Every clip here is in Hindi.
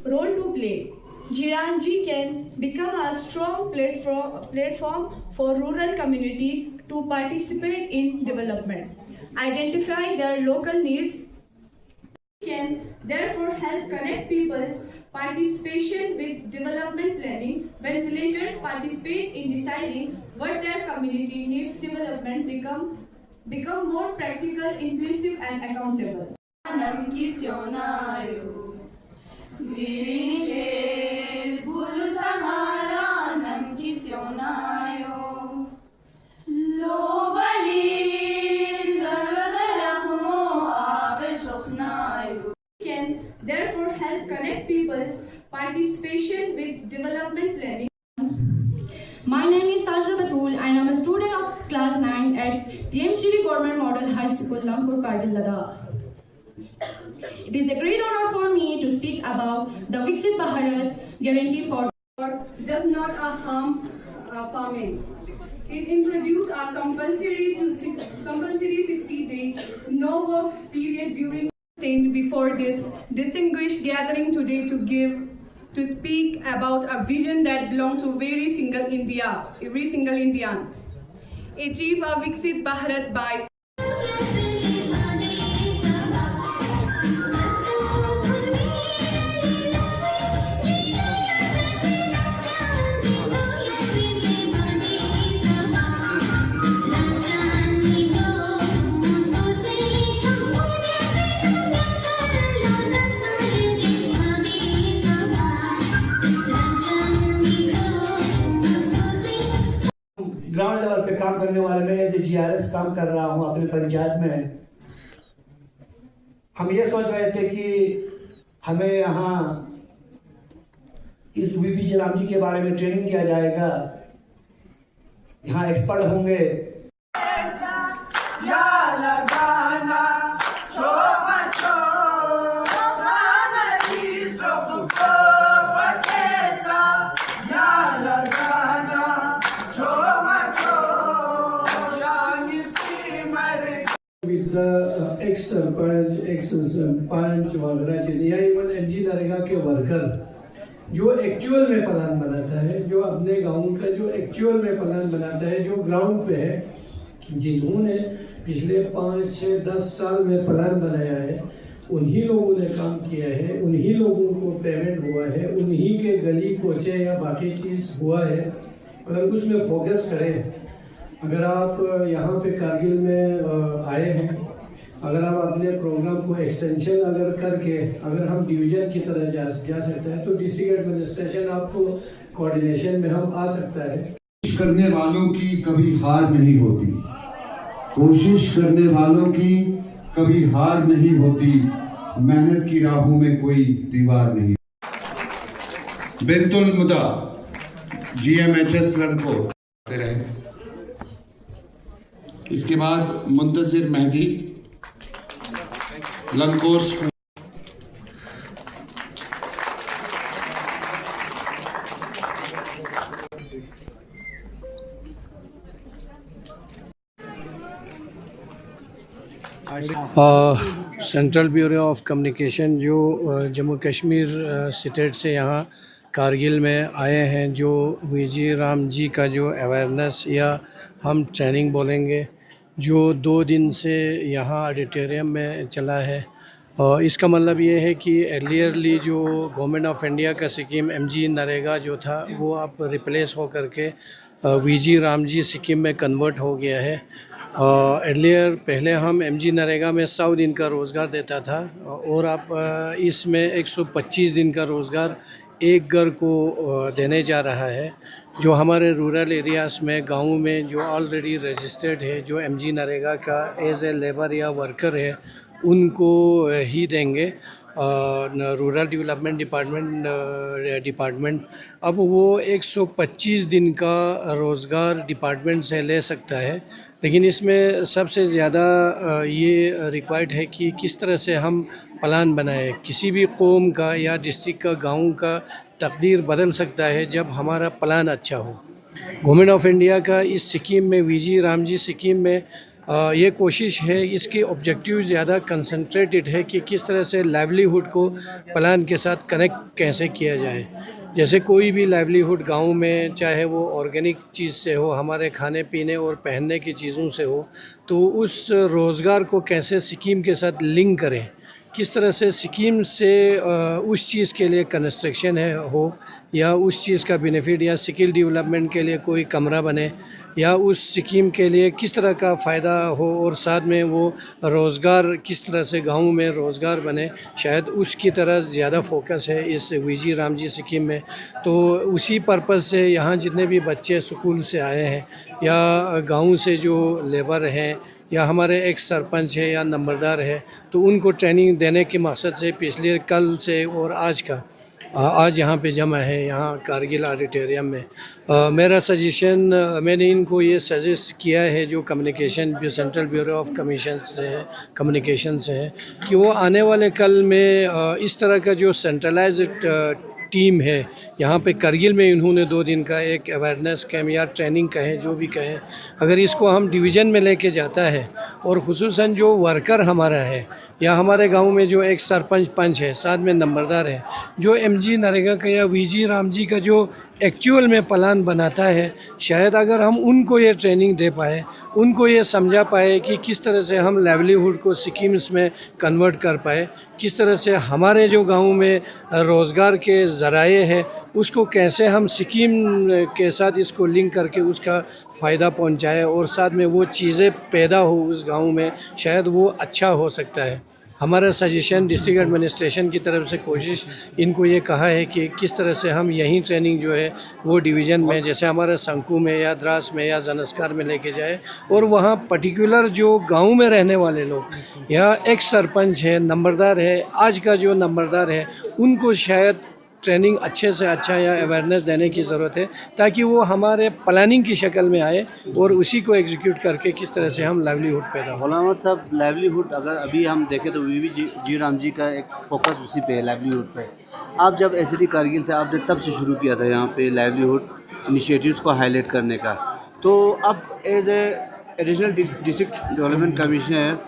Role to play. Jiranji can become a strong platform for rural communities to participate in development, identify their local needs, can therefore help connect people's participation with development planning. When villagers participate in deciding what their community needs, development become more practical, inclusive and accountable. Can therefore help connect people's participation with development planning. My name is Sajda Batul and I'm a student of class 9 at PMCD Government Model High School, Langpur, Kargil, Ladakh. It is a great honor for me to speak about the Viksit Bharat Guarantee for Just Not a Harm Farming. It introduced a compulsory 60-day no work period during before this distinguished gathering today to speak about a vision that belongs to every single Indian. Achieve a Viksit Bharat by ground level पे काम करने वाले मैं एज GRS काम कर रहा हूँ अपने पंचायत में। हम ये सोच रहे थे कि हमें यहाँ इस VP जिराम जी के बारे में ट्रेनिंग किया जाएगा, यहाँ एक्सपर्ट होंगे। With the ex-सरपंच वगैरह या इवन MG नरेगा के वर्कर जो एक्चुअल में प्लान बनाता है, जो अपने गांव का जो एक्चुअल में प्लान बनाता है, जो ग्राउंड पे है, जिन्होंने पिछले 5-10 साल में प्लान बनाया है, उन्हीं लोगों ने काम किया है, उन्हीं लोगों को पेमेंट हुआ है, उन्हीं के गली कोचे या बाकी चीज़ हुआ है। अगर उसमें फोकस करें, अगर आप यहाँ पे कारगिल में आए हैं, अगर आप अपने प्रोग्राम को एक्सटेंशन अगर करके अगर हम डिवीजन की तरह जा सकते हैं तो डिस्ट्रिक्ट एडमिनिस्ट्रेशन आपको कोऑर्डिनेशन में हम आ सकता है। कोशिश करने वालों की कभी हार नहीं होती, कोशिश करने वालों की कभी हार नहीं होती, मेहनत की राहों में कोई दीवार नहीं। बिंतुल मुदा GMHS लंकोर रहे। इसके बाद मुंतजिर मेहदी लंकोर school. Central bureau of communication जो जम्मू कश्मीर स्टेट से यहाँ कारगिल में आए हैं, जो VG राम जी का जो अवेयरनेस या हम ट्रेनिंग बोलेंगे, जो 2 दिन से यहाँ ऑडिटोरियम में चला है। और इसका मतलब ये है कि अर्लियरली जो गवर्नमेंट ऑफ इंडिया का स्कीम MG नरेगा जो था वो अब रिप्लेस हो करके VG राम जी स्कीम में कन्वर्ट हो गया है। अर्लियर पहले हम MG नरेगा में 100 दिन का रोज़गार देता था और अब इसमें 125 दिन का रोज़गार एक घर को देने जा रहा है। जो हमारे रूरल एरियाज़ में, गाँव में जो ऑलरेडी रजिस्टर्ड है, जो MG नरेगा का एज ए लेबर या वर्कर है, उनको ही देंगे। रूरल डेवलपमेंट डिपार्टमेंट अब वो 125 दिन का रोज़गार डिपार्टमेंट से ले सकता है। लेकिन इसमें सबसे ज़्यादा ये रिक्वायर्ड है कि किस तरह से हम प्लान बनाएं। किसी भी कौम का या डिस्ट्रिक्ट का, गांव का तकदीर बदल सकता है जब हमारा प्लान अच्छा हो। गवर्नमेंट ऑफ इंडिया का इस स्कीम में, VG राम जी स्कीम में ये कोशिश है, इसकी ऑब्जेक्टिव ज़्यादा कंसंट्रेटेड है कि किस तरह से लाइवलीहुड को प्लान के साथ कनेक्ट कैसे किया जाए। जैसे कोई भी लाइवलीहुड गांव में, चाहे वो ऑर्गेनिक चीज़ से हो, हमारे खाने पीने और पहनने की चीज़ों से हो, तो उस रोज़गार को कैसे स्कीम के साथ लिंक करें, किस तरह से स्कीम से उस चीज़ के लिए कंस्ट्रक्शन हो या उस चीज़ का बेनिफिट या स्किल डेवलपमेंट के लिए कोई कमरा बने या उस स्कीम के लिए किस तरह का फ़ायदा हो और साथ में वो रोज़गार किस तरह से गाँव में रोज़गार बने, शायद उसकी तरह ज़्यादा फोकस है इस वीजी राम जी स्कीम में। तो उसी पर्पज़ से यहाँ जितने भी बच्चे स्कूल से आए हैं या गाँव से जो लेबर हैं या हमारे एक सरपंच है या नंबरदार है, तो उनको ट्रेनिंग देने के मकसद से पिछले कल से और आज यहाँ पे जमा है, यहाँ कारगिल ऑडिटोरियम में। मेरा सजेशन, मैंने इनको ये सजेस्ट किया है जो communication central bureau of communication से है कि वो आने वाले कल में इस तरह का जो सेंट्रलाइज्ड टीम है यहाँ पे कारगिल में, इन्होंने 2 दिन का एक अवेयरनेस कैम्प या ट्रेनिंग कहें, जो भी कहें, अगर इसको हम डिवीज़न में लेके जाता है और ख़ुसूसन जो वर्कर हमारा है या हमारे गांव में जो एक सरपंच पंच है, साथ में नंबरदार है, जो एमजी नरेगा का या वीजी राम जी का जो एक्चुअल में प्लान बनाता है, शायद अगर हम उनको ये ट्रेनिंग दे पाए, उनको ये समझा पाए कि किस तरह से हम लाइवलीहुड को स्कीम्स में कन्वर्ट कर पाए, किस तरह से हमारे जो गांव में रोज़गार के ज़राए हैं उसको कैसे हम स्कीम के साथ इसको लिंक करके उसका फ़ायदा पहुंचाए और साथ में वो चीज़ें पैदा हो उस गांव में, शायद वो अच्छा हो सकता है। हमारा सजेशन डिस्ट्रिक्ट एडमिनिस्ट्रेशन की तरफ से कोशिश इनको ये कहा है कि किस तरह से हम यही ट्रेनिंग जो है वो डिवीज़न में, जैसे हमारे संकू में या द्रास में या जनस्कार में लेके जाए और वहाँ पर्टिकुलर जो गांव में रहने वाले लोग या एक सरपंच है, नंबरदार है, आज का जो नंबरदार है, उनको शायद ट्रेनिंग अच्छे से अच्छा या अवेयरनेस देने की ज़रूरत है ताकि वो हमारे प्लानिंग की शक्ल में आए और उसी को एग्जीक्यूट करके किस तरह से हम लाइवलीहुड पैदा हो। गुलाम अहमद साहब, लाइवलीहुड अगर अभी हम देखें तो वीवी राम जी का एक फोकस उसी पे है, लाइवलीहुड पे। आप जब एसडी कारगिल थे, आपने तब से शुरू किया था यहाँ पे लाइवलीहुड इनिशिएटिव्स को हाईलाइट करने का, तो अब as a additional district development commissioner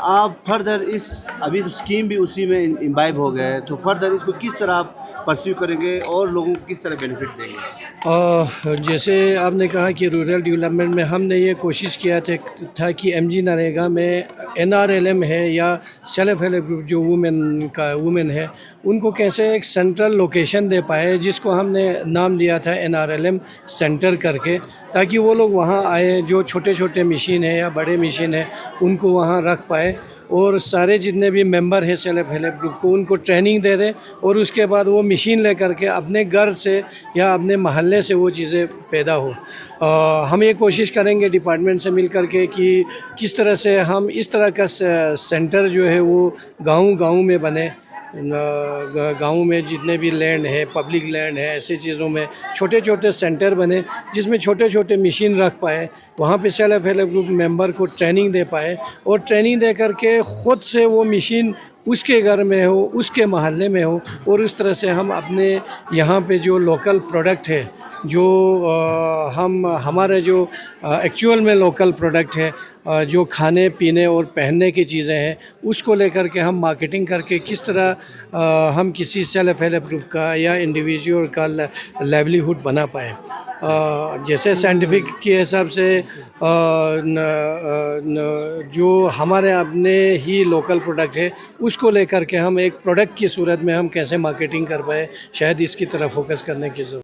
आप फर्दर इस, अभी तो स्कीम भी उसी में इम्बाइब हो गया है, तो फर्दर इसको किस तरह आप परस्यू करेंगे और लोगों को किस तरह बेनिफिट देंगे? जैसे आपने कहा कि रूरल डेवलपमेंट में हमने ये कोशिश किया था कि एमजी नरेगा में NRLM है या सेल्फ हेल्प ग्रुप जो वुमेन है, उनको कैसे एक सेंट्रल लोकेशन दे पाए, जिसको हमने नाम दिया था NRLM सेंटर करके, ताकि वो लोग वहाँ आए, जो छोटे छोटे मशीन है या बड़े मशीन है उनको वहाँ रख पाए और सारे जितने भी मेंबर हैं सेल्फ हेल्प ग्रुप को उनको ट्रेनिंग दे रहे और उसके बाद वो मशीन ले करके अपने घर से या अपने महल्ले से वो चीज़ें पैदा हो। हम ये कोशिश करेंगे डिपार्टमेंट से मिल करके कि किस तरह से हम इस तरह का सेंटर जो है वो गाँव में बने। गाँव में जितने भी लैंड है, पब्लिक लैंड है, ऐसी चीज़ों में छोटे छोटे सेंटर बने जिसमें छोटे छोटे मशीन रख पाए, वहाँ पे सेल्फ हेल्प ग्रुप मेंबर को ट्रेनिंग दे पाए और ट्रेनिंग दे करके ख़ुद से वो मशीन उसके घर में हो, उसके महल्ले में हो और उस तरह से हम अपने यहाँ पे जो लोकल प्रोडक्ट है, जो हमारे जो एक्चुअल में लोकल प्रोडक्ट है, जो खाने पीने और पहनने की चीज़ें हैं, उसको लेकर के हम मार्केटिंग करके किस तरह हम किसी सेल्फ हेल्प ग्रुप का या इंडिविजुअल का लाइवलीहुड बना पाए। जैसे साइंटिफिक के हिसाब से जो हमारे अपने ही लोकल प्रोडक्ट है उसको लेकर के हम एक प्रोडक्ट की सूरत में हम कैसे मार्केटिंग कर पाए, शायद इसकी तरफ फोकस करने की ज़रूरत।